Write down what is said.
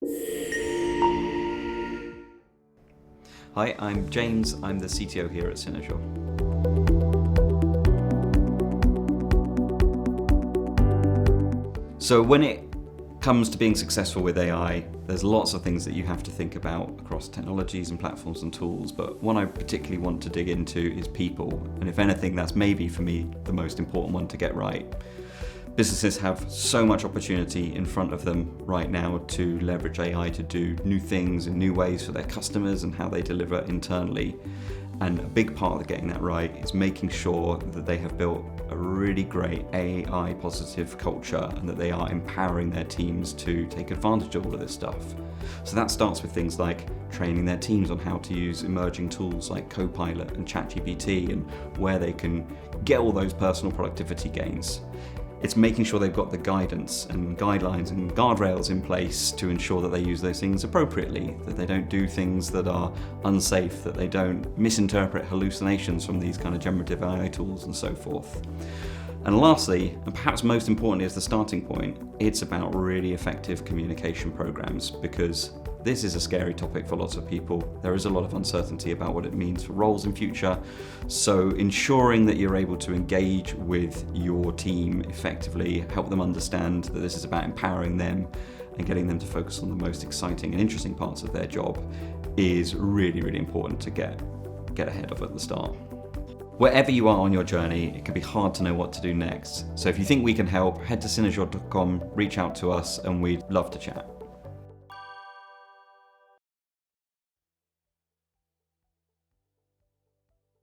Hi, I'm James. I'm the CTO here at Cynozure. So when it comes to being successful with AI, there's lots of things that you have to think about across technologies and platforms and tools, but one I particularly want to dig into is people, and if anything, that's maybe for me the most important one to get right. Businesses have so much opportunity in front of them right now to leverage AI to do new things in new ways for their customers and how they deliver internally. And a big part of getting that right is making sure that they have built a really great AI positive culture and that they are empowering their teams to take advantage of all of this stuff. So that starts with things like training their teams on how to use emerging tools like Copilot and ChatGPT and where they can get all those personal productivity gains. It's making sure they've got the guidance and guidelines and guardrails in place to ensure that they use those things appropriately, that they don't do things that are unsafe, that they don't misinterpret hallucinations from these kind of generative AI tools and so forth. And lastly, and perhaps most importantly as the starting point, it's about really effective communication programs, because this is a scary topic for lots of people. There is a lot of uncertainty about what it means for roles in future. So ensuring that you're able to engage with your team effectively, help them understand that this is about empowering them and getting them to focus on the most exciting and interesting parts of their job is really, really important to get ahead of at the start. Wherever you are on your journey, it can be hard to know what to do next. So if you think we can help, head to cynozure.com, reach out to us, and we'd love to chat.